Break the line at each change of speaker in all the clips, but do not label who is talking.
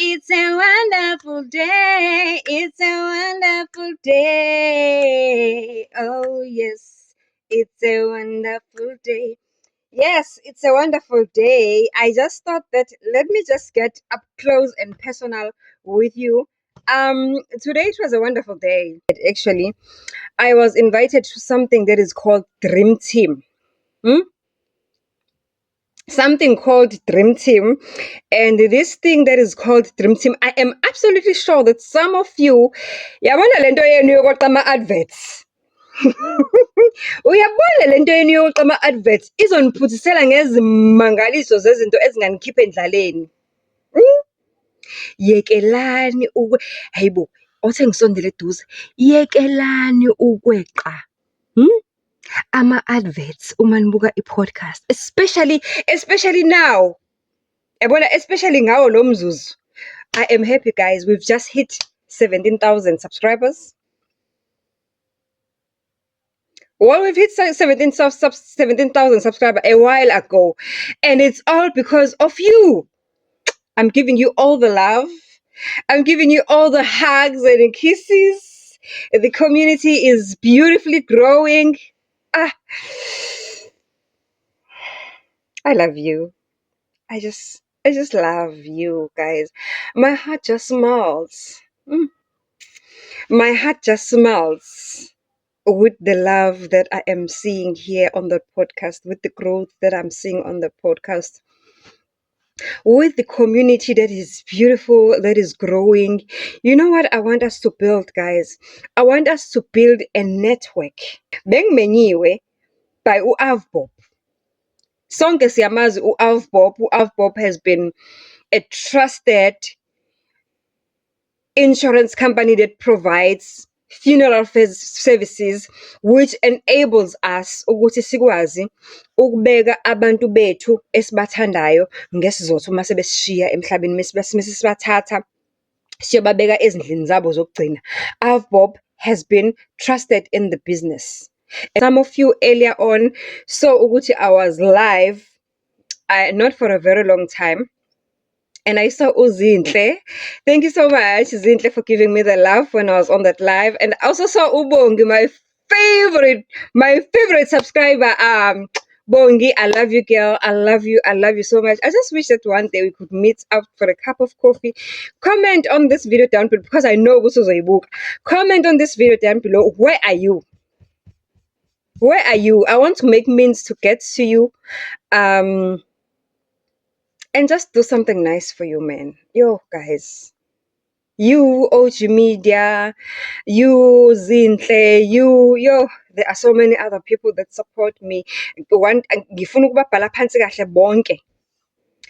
It's a wonderful day. It's a wonderful day. Oh, yes. It's a wonderful day. Yes, it's a wonderful day. I just thought that let me just get up close and personal with you. Today it was a wonderful day. Actually, I was invited to something that is called Dream Team. Hmm? Something called Dream Team. And this thing that is called Dream Team, I am absolutely sure that some of you, yabona lento yenu yokuqala ama-adverts. Uyabona lento yenu yokuqala ama-adverts izoniphuthisela ngezimangaliso zezinto ezinganikhipha endlaleni. Yekelani hayibo, othe ngisondele eduze, yekelani ukweqa. Ama-adverts uma nibuka i-podcast, especially now. Yabona, especially ngawo lo mzuzu. I am happy, guys. We've just hit 17,000 subscribers. Well, we've hit 17,000 subscribers a while ago. And it's all because of you. I'm giving you all the love. I'm giving you all the hugs and kisses. The community is beautifully growing. I love you. I just love you guys. My heart just smiles. My heart just smiles with the love that I am seeing here on the podcast, with the growth that I'm seeing on the podcast, with the community that is beautiful, that is growing. You know what I want us to build, guys? I want us to build a network. Bengimenyiwe by uAvbob. Sonke siyamazi uAvbob. uAvbob has been a trusted insurance company that provides funeral services, which enables us ukuthi sikwazi ukubeka abantu bethu esibathandayo ngesizothu uma sebesishiya emhlabeni, mesibathatha siyobabeka ezindlini zabo zokugcina. Avbob has been trusted in the business. And some of you earlier on saw ukuthi I was live, not for a very long time. And I saw Uzinhle. Thank you so much, Zinhle, for giving me the love when I was on that live. And I also saw Ubongi, my favorite subscriber. Bongi, I love you, girl. I love you so much. I just wish that one day we could meet up for a cup of coffee. Comment on this video down below, because I know this was a book. Comment on this video down below. Where are you? Where are you? I want to make means to get to you. And just do something nice for you, man. Yo, guys. You, OG Media, you, Zinhle, there are so many other people that support me. Ngifuna ukubabhala phansi kahle bonke.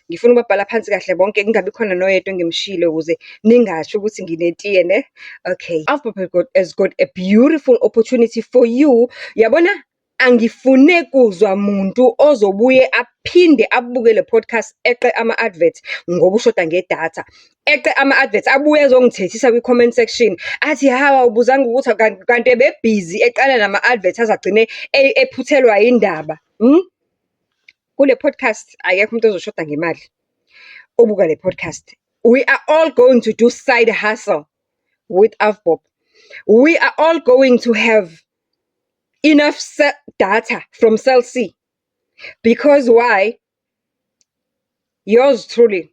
Kungabi khona noyedwa engimshilo ukuze ningasho ukuthi nginetiye ne. Okay. Avbob has got a beautiful opportunity for you. Yabona? Angifune kuzwa muntu ozobuye aphinde abuke le podcast eqe ama-adverts ngoba ushoda ngedatha. Eqe ama-adverts abuye ezongithethisa kwi-comment section athi hawa ubuzanga ukuthi kanti ebebhizi eqala nama-adverts azagcine ephuthelwa indaba. Kule podcast akekho umuntu ozoshoda ngemali obuka le podcast. We are all going to do side hustle with Avbob. We are all going to have enough data from Cell C. Because why? Yours truly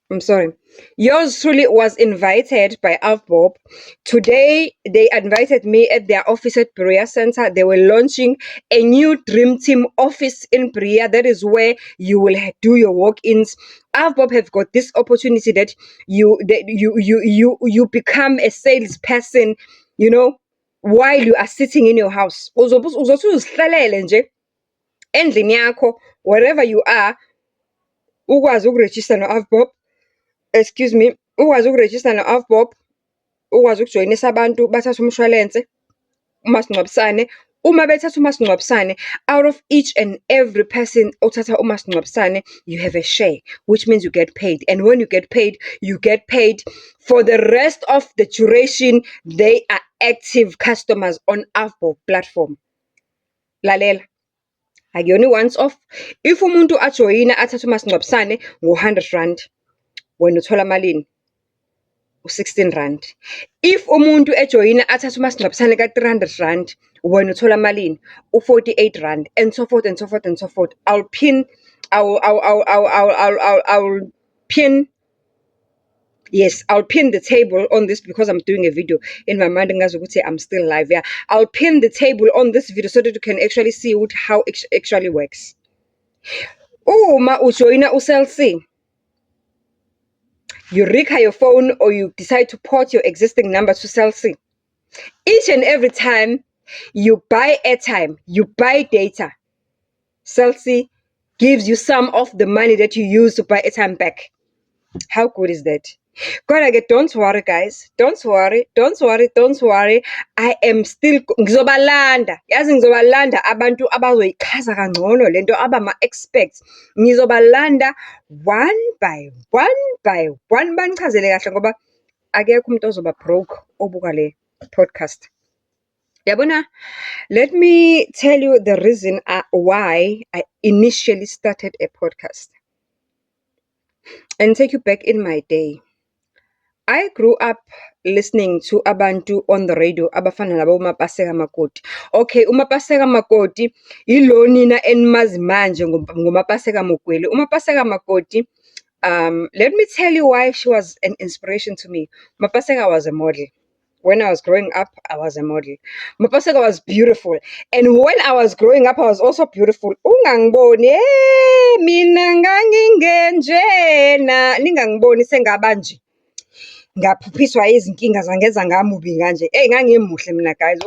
was invited by Avbob. Today, they invited me at their office at Berea Center. They were launching a new Dream Team office in Berea. That is where you will do your walk-ins. Avbob have got this opportunity that you become a salesperson, while you are sitting in your house. Uzothi uzihlalele nje endlini yakho, wherever you are, ukwazi ukuregister no-Avbob. Excuse me, ukwazi ukuregister no-Avbob, ukwazi ukujoyinisa abantu bathatha umshwalense, umasingcwabisane. Uma bethatha umasingcwabisane, out of each and every person othatha umasingcwabisane, you have a share, which means you get paid. And when you get paid for the rest of the duration they are active customers on Avbob platform. Lalela. Akuyona once off. If umuntu ajoyina athatha umasingcwabisane ngo-100 rand, wena uthola malini? U-R16. If umuntu ejoyina athathe umasingcwabisane ka-R300, wena uthola malini? U-R48, and so forth and so forth and so forth. I'll pin the table on this because I'm doing a video in my mind. I'm still live. Yeah, I'll pin the table on this video so that you can actually see how it actually works. Uma ujoyina uCell C, you recur your phone or you decide to port your existing number to Cell C. Each and every time you buy airtime, you buy data, Cell C gives you some of the money that you use to buy airtime back. How good is that? Don't worry, guys. Don't worry. I am still ngizobalanda. Yazi ngizobalanda abantu abazoyichaza kangcono lento abama-experts. Ngizobalanda one by one banichazele kahle ngoba akekho umuntu ozoba broke obuka le podcast. Yabona, let me tell you the reason why I initially started a podcast and take you back in my day. I grew up listening to abantu on the radio abafana nabo uMapaseka Makoti. Okay, uMapaseka Makoti yilo nina enimazi manje ngoMapaseka Mokwele. uMapaseka Makoti, let me tell you why she was an inspiration to me. Mapaseka was a model. When I was growing up, I was a model. Mapaseka was beautiful. And when I was growing up, I was also beautiful. Ungangiboni, mina ngangingenjena, ningangiboni sengabanje. Ngaphuphiswa izinkinga zangenza ngamubi kanje. Ngangimuhle mina guys.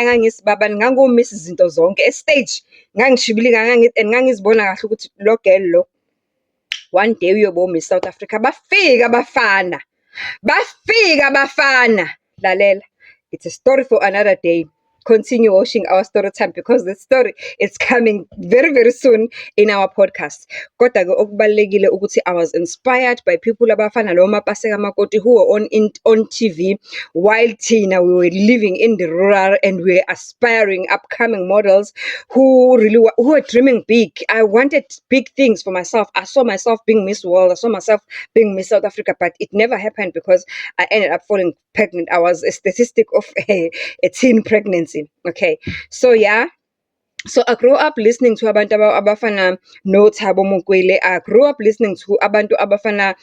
Ngangisibabani, ngangomisa izinto zonke. Estage ngangishibilika and ngangizibona kahle ukuthi lo girl lo one day uyoba Miss South Africa. Bafika abafana. Lalela. It's a story for another day. Continue watching our story time because the story is coming very, very soon in our podcast. Kodwa-ke okubalulekile ukuthi I was inspired by people abafana noMapaseka Makoti who were on TV while thina we were living in the rural and we were aspiring upcoming models who were dreaming big. I wanted big things for myself. I saw myself being Miss World. I saw myself being Miss South Africa, but it never happened because I ended up falling pregnant. I was a statistic of a teen pregnancy. Okay, so yeah. So I grew up listening to abantu abafana no Thabo Mokwele. I grew up listening to abantu abafana,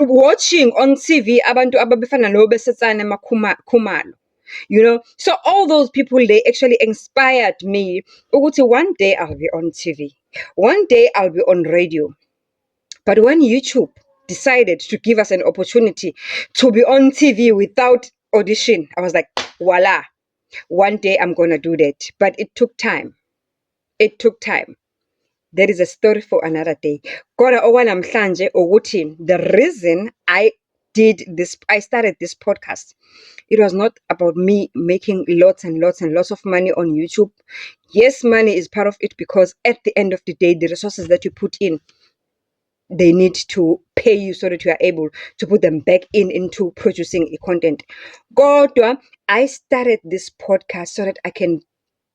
watching on TV abantu abafana no Besetsane Khumalo. You know, so all those people, they actually inspired me. Ukuthi one day I'll be on TV. One day I'll be on radio. But when YouTube decided to give us an opportunity to be on TV without audition, I was like, voila. One day I'm going to do that. But it took time. There is a story for another day. Kodwa okwanamhlanje ukuthi the reason I started this podcast, it was not about me making lots and lots and lots of money on YouTube. Yes, money is part of it because at the end of the day, the resources that you put in, they need to pay you so that you are able to put them back into producing a content. Kodwa, I started this podcast so that I can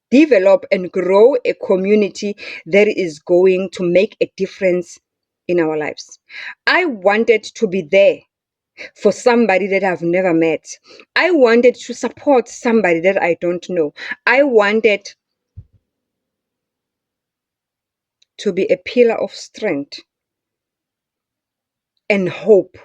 develop and grow a community that is going to make a difference in our lives. I wanted to be there for somebody that I've never met. I wanted to support somebody that I don't know. I wanted to be a pillar of strength and hope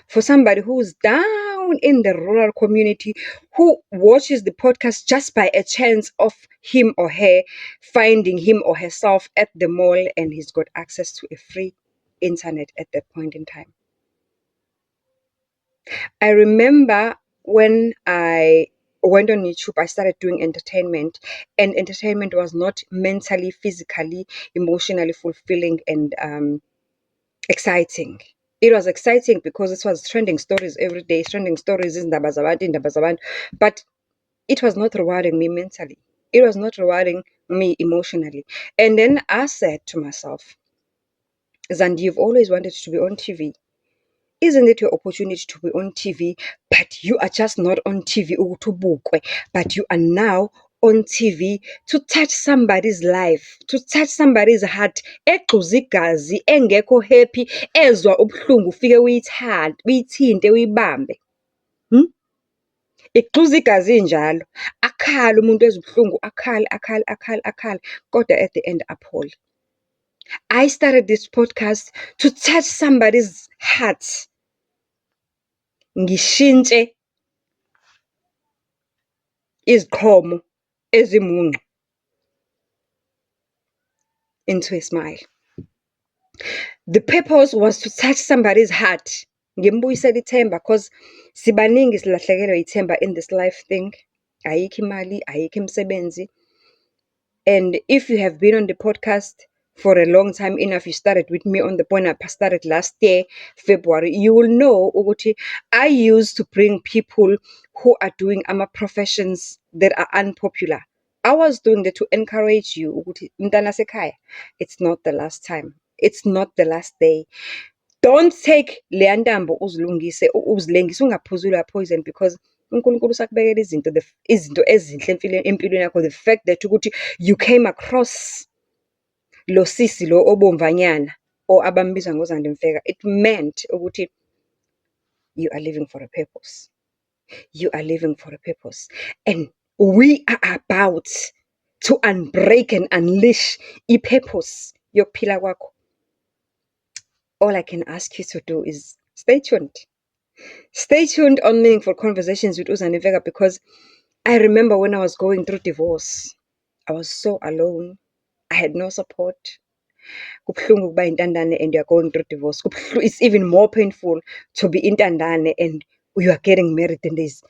for somebody who's down in the rural community, who watches the podcast just by a chance of him or her finding him or herself at the mall and he's got access to a free internet at that point in time. I remember when I went on YouTube, I started doing entertainment, and entertainment was not mentally, physically, emotionally fulfilling and exciting. It was exciting because it was trending stories every day, trending stories in Ndabazabantu, but it was not rewarding me mentally. It was not rewarding me emotionally. And then I said to myself, Zandi, you've always wanted to be on TV. Isn't it your opportunity to be on TV, but you are just not on TV, but you are now on TV to touch somebody's life, to touch somebody's heart, egxuza igazi, engekho happy, ezwa ubuhlungu ufike uyithinte, uyibambe. Igxuza igazi injalo, akhale umuntu ezwa ubuhlungu, akhale, kodwa at the end aphole. I started this podcast to touch somebody's heart. Ngishintshe iziqhomo ezimuncu into a smile. The purpose was to touch somebody's heart. Ngimbuyisela ithemba because sibaningi silahlekelwe ithemba in this life thing. Ayikho imali, ayikho imisebenzi. And if you have been on the podcast for a long time enough, you started with me on the point I started last year, February, you will know ukuthi I used to bring people who are doing professions that are unpopular. I was doing that to encourage you ukuthi mntana sekhaya, it's not the last time. It's not the last day. Don't take leya ntambo uzilengise ungaphuzula poison because uNkulunkulu usakubekela izinto ezinhle empilweni yakho. The fact that ukuthi you came across lo sisi lo obomvanyana or abambiza ngoZandi Mfeka, it meant ukuthi you are living for a purpose. You are living for a purpose. And we are about to unbreak and unleash i-purpose yokuphila kwakho. All I can ask you to do is stay tuned. Stay tuned on Meaningful Conversations with Uzandi Mfeka, because I remember when I was going through divorce, I was so alone. I had no support. Kubuhlungu ukuba intandane and you are going through divorce. It's even more painful to be intandane and you are getting married, and there's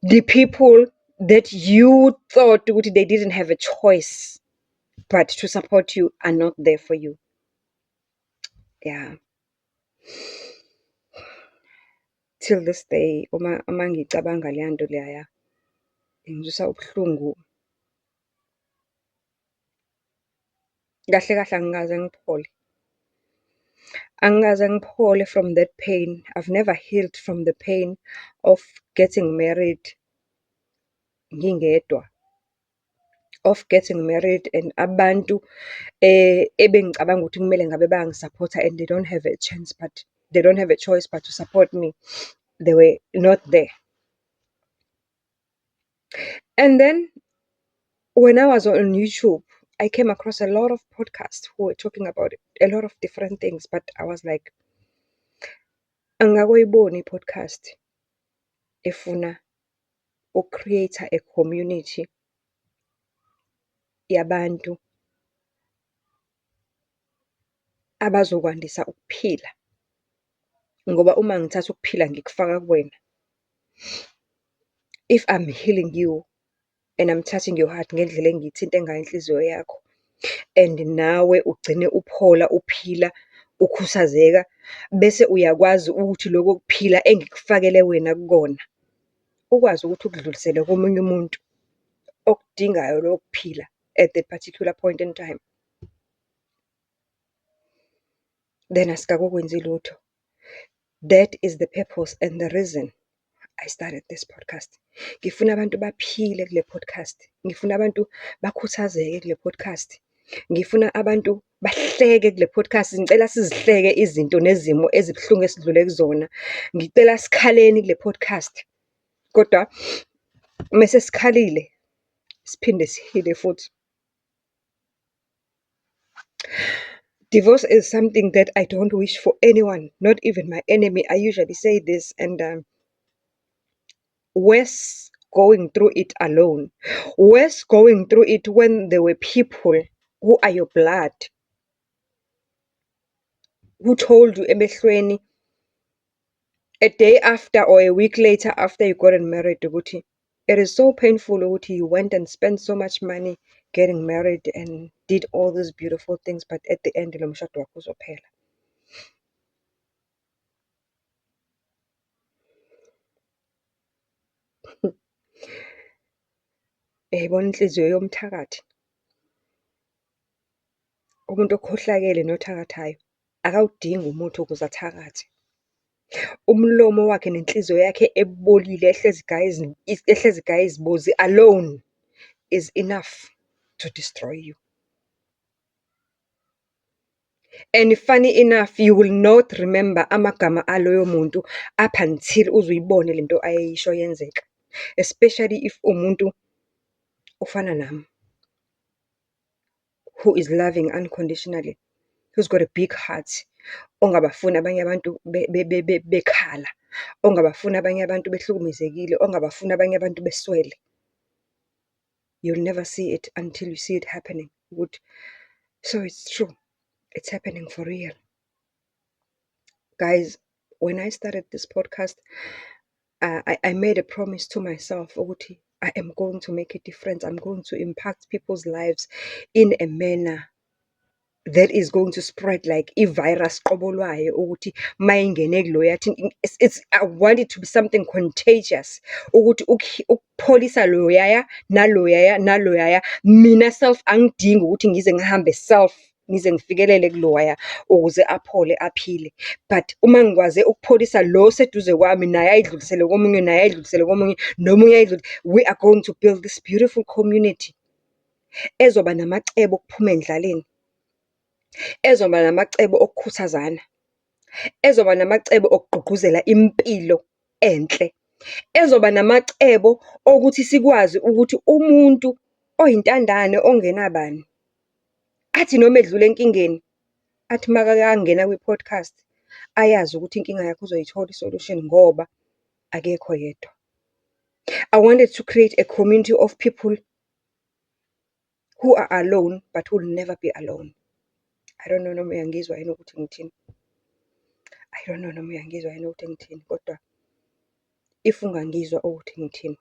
the people that you thought they didn't have a choice but to support you are not there for you. Yeah. Till this day, uma ngicabanga leya nto leya, ngizwisa ubuhlungu. Kahle angikaze ngiphole. Angikaze ngiphole from that pain. I've never healed from the pain of getting married ngingedwa. Of getting married and abantu ebengicabanga ukuthi kumele ngabe bayangisupporta, and they don't have a choice but to support me. They were not there. And then when I was on YouTube, I came across a lot of podcasts who were talking about a lot of different things, but I was like, angakoyiboni podcast efuna create a community yabantu abazokwandisa ukuphila. Ngoba uma ngithatha ukuphila ngikufaka kuwena, if I'm healing you and I'm touching your heart ngendlela engiyithinta ngayo inhliziyo yakho, and nawe ugcine uphola, uphila, ukhuthazeka, bese uyakwazi ukuthi lokho kuphila engikufakele wena kukona ukwazi ukuthi ukudlulisele komunye umuntu okudingayo lokuphila at that particular point in time, then asikakokwenzi lutho. That is the purpose and the reason I started this podcast. Ngifuna abantu baphile kule podcast. Ngifuna abantu bakhuthazeke kule podcast. Ngifuna abantu bahleke kule podcast. Ngicela sizihleke izinto nezimo ezibuhlungu esidlule kuzona. Ngicela sikhaleni kule podcast. Kodwa mase sikhalile siphinde sihile futhi. Divorce is something that I don't wish for anyone, not even my enemy. I usually say this, and worse going through it alone. Worse going through it when there were people who are your blood, who told you emehlweni a day after or a week later after you got married ukuthi it is so painful ukuthi you went and spent so much money getting married and did all these beautiful things, but at the end lo mshado wakho uzophela. Yayibona inhliziyo yomthakathi. Umuntu okhohlakele nothakathayo akawudingi umuthi ukuze athakathe. Umlomo wakhe nenhliziyo yakhe ebolile ehlezi igaya izimbuzi alone is enough to destroy you. And funny enough, you will not remember amagama aloyo muntu up until uzuyibone lento ayeyisho yenzeka. Especially if umuntu ufana nami, who is loving unconditionally, who's got a big heart, ongabafuni abanye abantu bekhala, ongabafuni abanye abantu behlukumezekile, ongabafuni abanye abantu beswele. You'll never see it until you see it happening. So it's true. It's happening for real. Guys, when I started this podcast, I made a promise to myself, ukuthi I am going to make a difference. I'm going to impact people's lives in a manner that is going to spread like i-virus qobolwayo ukuthi mayingene kuloya I want it to be something contagious ukuthi ukupholisa loyaya naloyaya naloyaya. Mina self angidingi ukuthi ngize ngihambe self ngize ngifikelele kulowaya ukuze aphole aphile, but uma ngikwaze ukupholisa lo seduze kwami naye ayidlulisele komunye naye ayidlulisele komunye nomunye ayidlulisele, we are going to build this beautiful community ezoba namacebo okuphuma endlaleni, ezoba namacebo okukhuthazana, ezoba namacebo okugqugquzela impilo enhle, ezoba namacebo okuthi sikwazi ukuthi umuntu oyintandane ongenabani athi noma edlula enkingeni athi makangena kwi-podcast ayazi ukuthi inkinga yakhe uzoyithola i-solution ngoba akekho yedwa. I wanted to create a community of people who are alone but will never be alone. I don't know noma uyangizwa yini ukuthi ngithini. I don't know noma uyangizwa yini ukuthi ngithini, kodwa if ungangizwa ukuthi ngithini,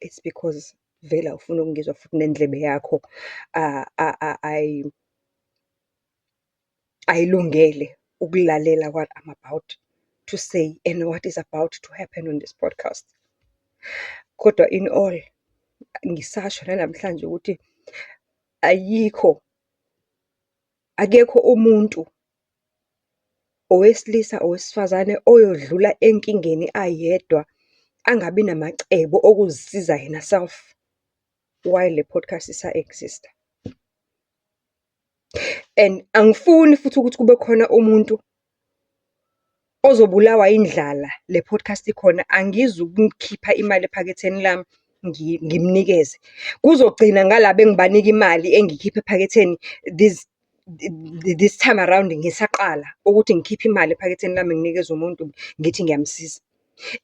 it's because vele awufuni ukungizwa futhi nendlebe yakho ayilungele ukulalela what I'm about to say and what is about to happen on this podcast. Kodwa in all, ngisasho namhlanje ukuthi akekho umuntu owesilisa owesifazane oyodlula enkingeni ayedwa angabi namacebo okuzisiza yena self while le podcast isa-exist. And angifuni futhi ukuthi kube khona umuntu ozobulawa indlala le podcast ikhona. Angizukukhipha imali ephaketheni lami ngimnikeze, kuzogcina ngalabo engibanika imali engikhipha ephaketheni this time around ngisaqala ukuthi ngikhiphe imali ephaketheni lami nginikeze umuntu ngithi ngiyamsiza.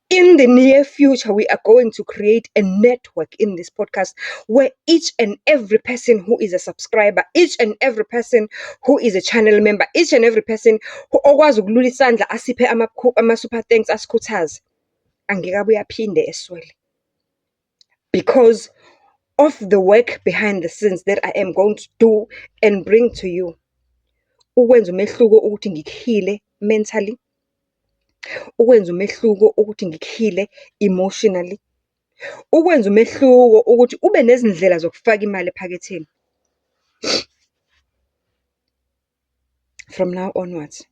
In the near future, we are going to create a network in this podcast where each and every person who is a subscriber, each and every person who is a channel member, each and every person who okwazi ukulula isandla asiphe ama-super thanks asikhuthaze, angekabuye aphinde eswele. Because of the work behind the scenes that I am going to do and bring to you. Ukwenza umehluko ukuthi ngikuheale mentally, ukwenza umehluko ukuthi ngikuheale emotionally, ukwenza umehluko ukuthi ube nezindlela zokufaka imali ephaketheni. From now onwards,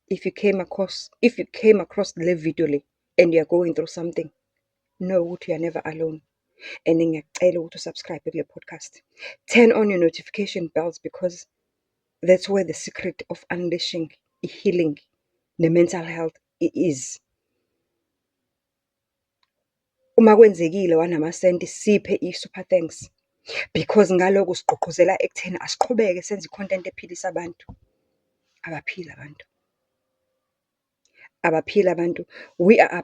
if you came across le video le and you are going through something, know ukuthi you are never alone. And ngiyacela ukuthi usubscribe kule podcast. Turn on your notification bells because that's where the secret of unleashing healing the mental health is. Uma kwenzekile wanamasenti siphe i-super thanks, because ngaloko sigqugquzela ekutheni asiqhubeke senze i-content ephilisa abantu. Abaphila abantu. We are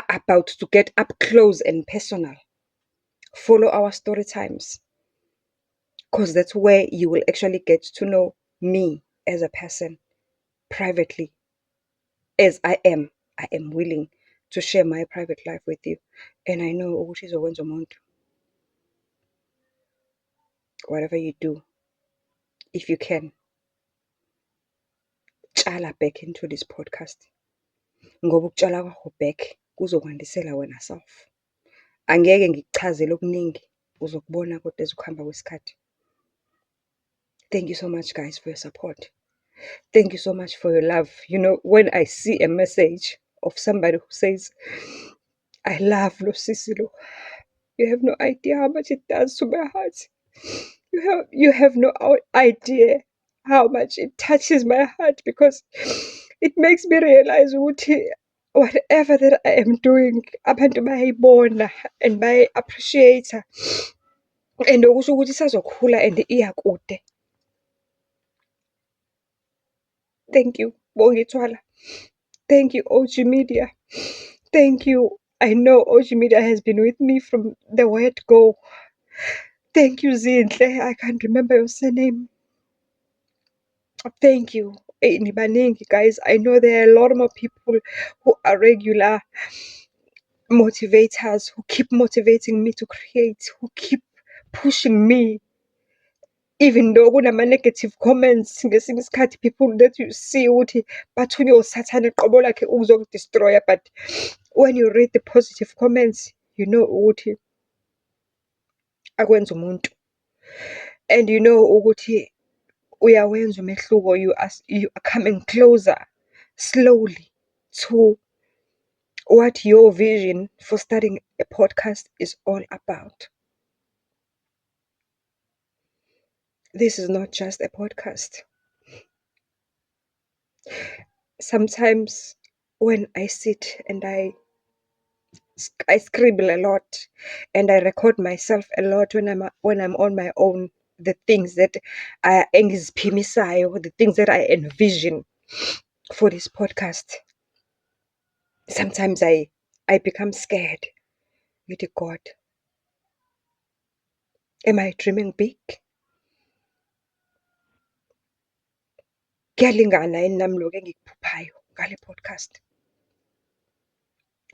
about to get up close and personal. Follow our story times, because that's where you will actually get to know me as a person privately. As I am willing to share my private life with you. And I know ukuthi izokwenza umuntu. Whatever you do, if you can, tshala back into this podcast. Ngoba ukutshala kwakho back kuzokwandisela wena self. Angeke ngikuchazele okuningi, uzokubona kodwa ezokuhamba kwesikhathi. Thank you so much, guys, for your support. Thank you so much for your love. You know, when I see a message of somebody who says, I love lo sisi lo, You have no idea how much it does to my heart. You have no idea how much it touches my heart, because it makes me realize ukuthi whatever that I am doing, abantu bayayibona and bayi-appreciate-a, and okusho ukuthi isazokhula and iya kude. Thank you, Bongitwala. Thank you, OG Media. Thank you. I know OG Media has been with me from the word go. Thank you, Zinhle. I can't remember your surname. Thank you. Nibaningi, guys. I know there are a lot more people who are regular motivators, who keep motivating me to create, who keep pushing me. Even though kunama-negative comments, ngesinye isikhathi people that you see ukuthi bathunywe usathane qobo lakhe ukuzokudestroya, but when you read the positive comments, you know ukuthi akwenza umuntu. And you know ukuthi uyawenza umehluko, you are coming closer slowly to what your vision for starting a podcast is all about. This is not just a podcast. Sometimes when I sit and I scribble a lot and I record myself a lot when I'm on my own, the things that engiziphimisayo, the things that I envision for this podcast. Sometimes I become scared. With God, am I dreaming big? Kuyalingana yini nami lokho engikuphuphayo ngale podcast?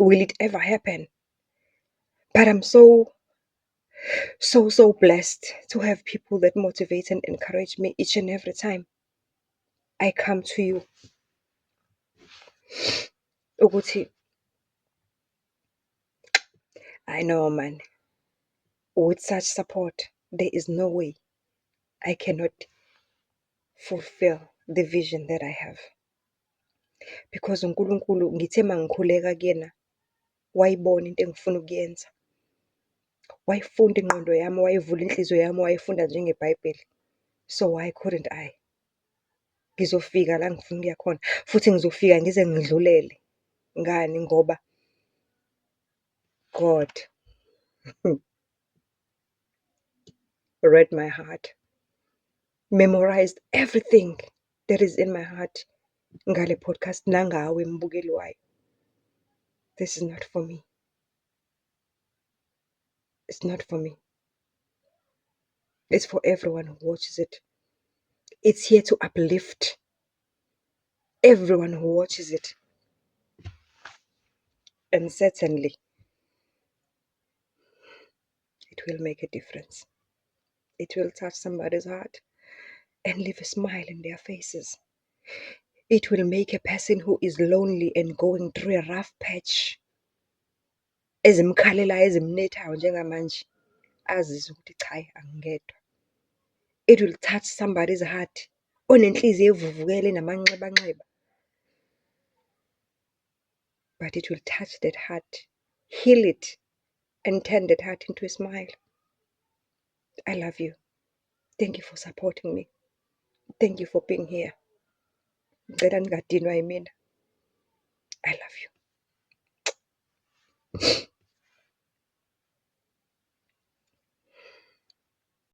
Will it ever happen? But I'm so blessed to have people that motivate and encourage me each and every time I come to you. Ukuthi, I know, man, with such support, there is no way I cannot fulfill the vision that I have. Because uNkulunkulu ngithe mangikhuleka kuyena, wayibona into engifuna ukuyenza. Wayifunda ingqondo yami, wayivula inhliziyo yami, wayifunda njengeBhayibheli. So why couldn't I? Ngizofika la ngifuna ukuya khona, futhi ngizofika ngize ngidlulele. Ngani? Ngoba God read my heart, memorized everything that is in my heart ngale podcast nangawe mbukeli wayo. This is not for me. It's not for me. It's for everyone who watches it. It's here to uplift everyone who watches it. And certainly, it will make a difference. It will touch somebody's heart and leave a smile in their faces. It will make a person who is lonely and going through a rough patch, ezimkhalelayo ezimnethayo njengamanje, azizwe ukuthi cha, angingedwa. It will touch somebody's heart onenhliziyo evuvukele namanxebanxeba. But it will touch that heart, heal it, and turn that heart into a smile. I love you. Thank you for supporting me. Thank you for being here. Ngicela ningadinwa yimina. I love you.